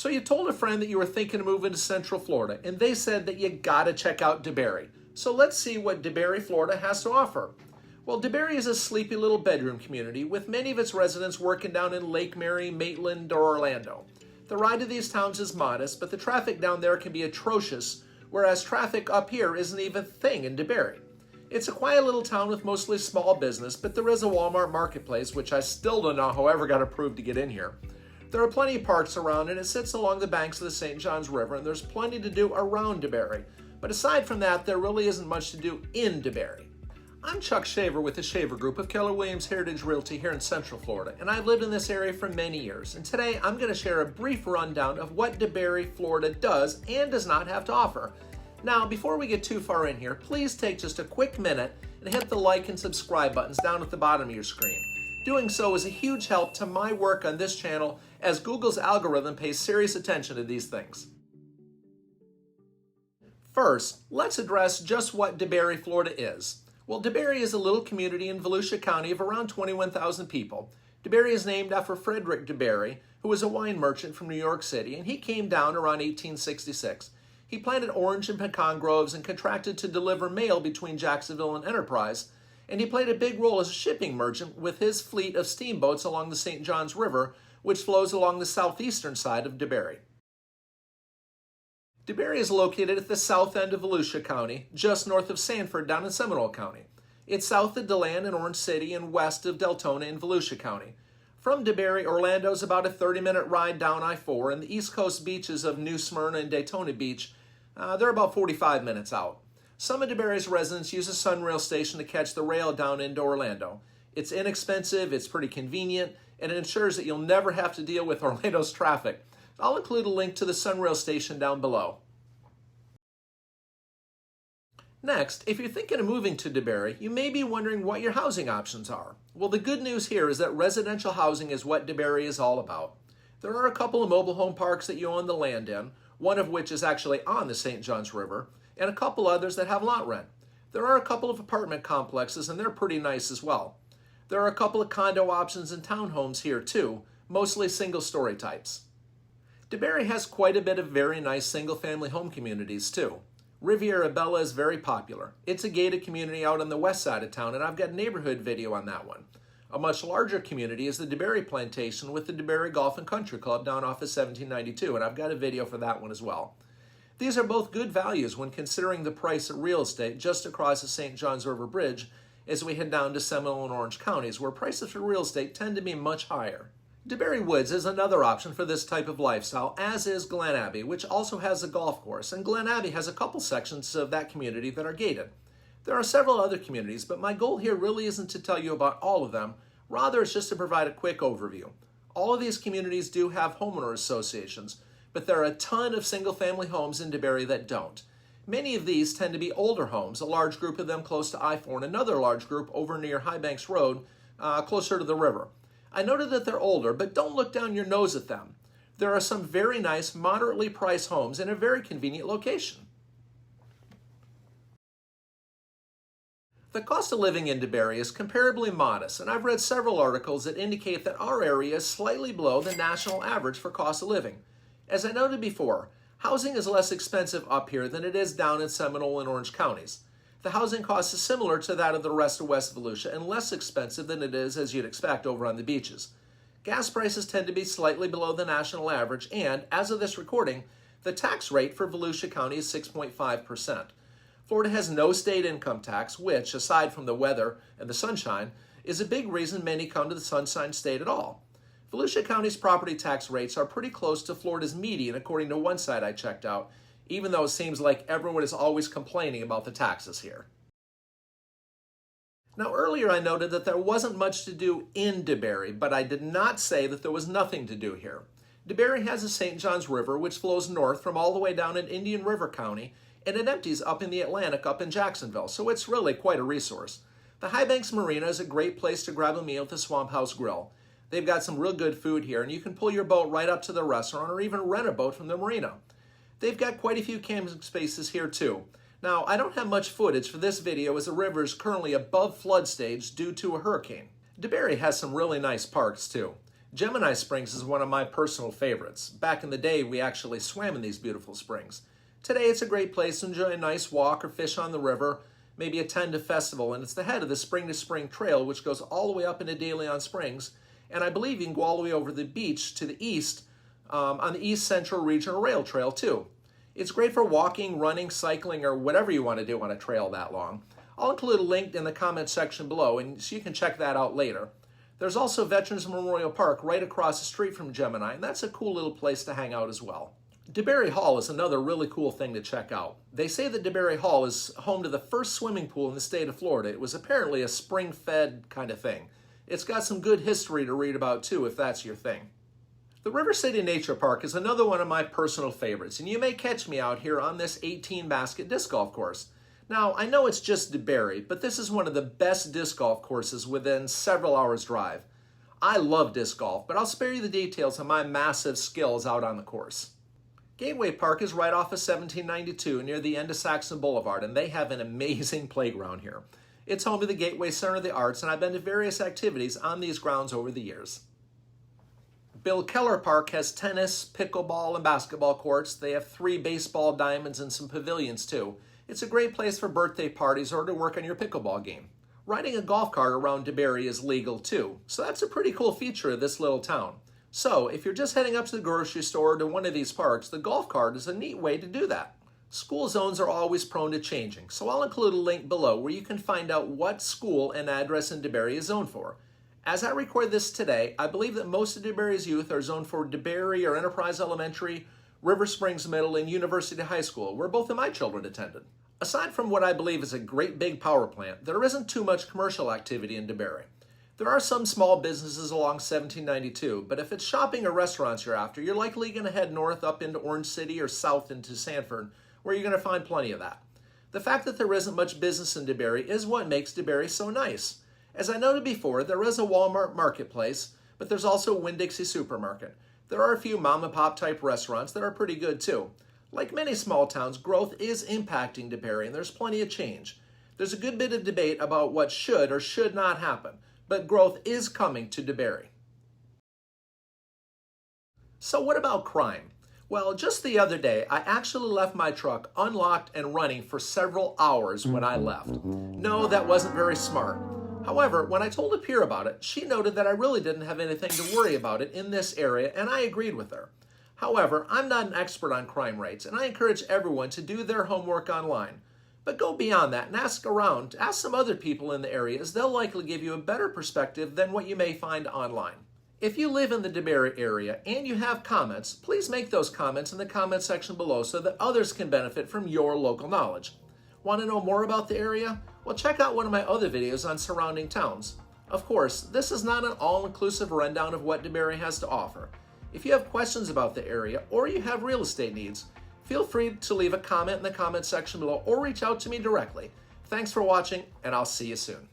So you told a friend that you were thinking of moving to Central Florida, and they said that you gotta check out DeBary. So let's see what DeBary, Florida has to offer. Well, DeBary is a sleepy little bedroom community with many of its residents working down in Lake Mary, Maitland, or Orlando. The ride to these towns is modest, but the traffic down there can be atrocious, whereas traffic up here isn't even a thing in DeBary. It's a quiet little town with mostly small business, but there is a Walmart marketplace, which I still don't know how I ever got approved to get in here. There are plenty of parks around, and it sits along the banks of the St. Johns River, and there's plenty to do around DeBary. But aside from that, there really isn't much to do in DeBary. I'm Chuck Shaver with the Shaver Group of Keller Williams Heritage Realty here in Central Florida, and I've lived in this area for many years. And today, I'm going to share a brief rundown of what DeBary, Florida does and does not have to offer. Now, before we get too far in here, please take just a quick minute and hit the like and subscribe buttons down at the bottom of your screen. Doing so is a huge help to my work on this channel as Google's algorithm pays serious attention to these things. First, let's address just what DeBary, Florida is. Well, DeBary is a little community in Volusia County of around 21,000 people. DeBary is named after Frederick DeBary, who was a wine merchant from New York City, and he came down around 1866. He planted orange and pecan groves and contracted to deliver mail between Jacksonville and Enterprise, and he played a big role as a shipping merchant with his fleet of steamboats along the St. Johns River, which flows along the southeastern side of DeBary. DeBary is located at the south end of Volusia County, just north of Sanford down in Seminole County. It's south of Deland and Orange City and west of Deltona in Volusia County. From DeBary, Orlando is about a 30-minute ride down I-4, and the east coast beaches of New Smyrna and Daytona Beach, they're about 45 minutes out. Some of DeBary's residents use a Sunrail station to catch the rail down into Orlando. It's inexpensive, it's pretty convenient, and it ensures that you'll never have to deal with Orlando's traffic. I'll include a link to the Sunrail station down below. Next, if you're thinking of moving to DeBary, you may be wondering what your housing options are. Well, the good news here is that residential housing is what DeBary is all about. There are a couple of mobile home parks that you own the land in, one of which is actually on the St. Johns River, and a couple others that have lot rent. There are a couple of apartment complexes, and they're pretty nice as well. There are a couple of condo options and townhomes here too, mostly single-story types. DeBary has quite a bit of very nice single-family home communities too. Riviera Bella is very popular. It's a gated community out on the west side of town, and I've got a neighborhood video on that one. A much larger community is the DeBary Plantation with the DeBary Golf and Country Club down off of 1792, and I've got a video for that one as well. These are both good values when considering the price of real estate just across the St. Johns River Bridge as we head down to Seminole and Orange counties, where prices for real estate tend to be much higher. DeBary Woods is another option for this type of lifestyle, as is Glen Abbey, which also has a golf course, and Glen Abbey has a couple sections of that community that are gated. There are several other communities, but my goal here really isn't to tell you about all of them, rather it's just to provide a quick overview. All of these communities do have homeowner associations, but there are a ton of single-family homes in DeBary that don't. Many of these tend to be older homes, a large group of them close to I-4 and another large group over near High Banks Road, closer to the river. I noted that they're older, but don't look down your nose at them. There are some very nice, moderately priced homes in a very convenient location. The cost of living in DeBary is comparably modest, and I've read several articles that indicate that our area is slightly below the national average for cost of living. As I noted before, housing is less expensive up here than it is down in Seminole and Orange counties. The housing cost is similar to that of the rest of West Volusia and less expensive than it is, as you'd expect, over on the beaches. Gas prices tend to be slightly below the national average, and, as of this recording, the tax rate for Volusia County is 6.5%. Florida has no state income tax, which, aside from the weather and the sunshine, is a big reason many come to the Sunshine State at all. Volusia County's property tax rates are pretty close to Florida's median, according to one site I checked out, even though it seems like everyone is always complaining about the taxes here. Now, earlier I noted that there wasn't much to do in DeBary, but I did not say that there was nothing to do here. DeBary has the St. Johns River, which flows north from all the way down in Indian River County, and it empties up in the Atlantic up in Jacksonville, so it's really quite a resource. The High Banks Marina is a great place to grab a meal at the Swamp House Grill. They've got some real good food here, and you can pull your boat right up to the restaurant or even rent a boat from the marina. They've got quite a few camping spaces here too. Now, I don't have much footage for this video as the river is currently above flood stage due to a hurricane. DeBary has some really nice parks too. Gemini Springs is one of my personal favorites. Back in the day, we actually swam in these beautiful springs. Today, it's a great place to enjoy a nice walk or fish on the river, maybe attend a festival, and it's the head of the Spring to Spring Trail, which goes all the way up into Deland Springs, and I believe you can go all the way over the beach to the east on the East Central Regional Rail Trail, too. It's great for walking, running, cycling, or whatever you want to do on a trail that long. I'll include a link in the comment section below, and so you can check that out later. There's also Veterans Memorial Park right across the street from Gemini, and that's a cool little place to hang out as well. DeBary Hall is another really cool thing to check out. They say that DeBary Hall is home to the first swimming pool in the state of Florida. It was apparently a spring-fed kind of thing. It's got some good history to read about too, if that's your thing. The River City Nature Park is another one of my personal favorites, and you may catch me out here on this 18-basket disc golf course. Now, I know it's just DeBary, but this is one of the best disc golf courses within several hours' drive. I love disc golf, but I'll spare you the details on my massive skills out on the course. Gateway Park is right off of 1792 near the end of Saxon Boulevard, and they have an amazing playground here. It's home to the Gateway Center of the Arts, and I've been to various activities on these grounds over the years. Bill Keller Park has tennis, pickleball, and basketball courts. They have 3 baseball diamonds and some pavilions too. It's a great place for birthday parties or to work on your pickleball game. Riding a golf cart around DeBary is legal too, so that's a pretty cool feature of this little town. So, if you're just heading up to the grocery store or to one of these parks, the golf cart is a neat way to do that. School zones are always prone to changing, so I'll include a link below where you can find out what school and address in DeBary is zoned for. As I record this today, I believe that most of DeBary's youth are zoned for DeBary or Enterprise Elementary, River Springs Middle, and University High School, where both of my children attended. Aside from what I believe is a great big power plant, there isn't too much commercial activity in DeBary. There are some small businesses along 1792, but if it's shopping or restaurants you're after, you're likely going to head north up into Orange City or south into Sanford, where you're going to find plenty of that. The fact that there isn't much business in DeBary is what makes DeBary so nice. As I noted before, there is a Walmart marketplace, but there's also a Winn-Dixie supermarket. There are a few mom-and-pop type restaurants that are pretty good too. Like many small towns, growth is impacting DeBary, and there's plenty of change. There's a good bit of debate about what should or should not happen, but growth is coming to DeBary. So what about crime? Well, just the other day, I actually left my truck unlocked and running for several hours when I left. No, that wasn't very smart. However, when I told a peer about it, she noted that I really didn't have anything to worry about it in this area, and I agreed with her. However, I'm not an expert on crime rates, and I encourage everyone to do their homework online. But go beyond that and ask around. Ask some other people in the area, as they'll likely give you a better perspective than what you may find online. If you live in the DeBary area and you have comments, please make those comments in the comment section below so that others can benefit from your local knowledge. Want to know more about the area? Well, check out one of my other videos on surrounding towns. Of course, this is not an all-inclusive rundown of what DeBary has to offer. If you have questions about the area or you have real estate needs, feel free to leave a comment in the comment section below or reach out to me directly. Thanks for watching, and I'll see you soon.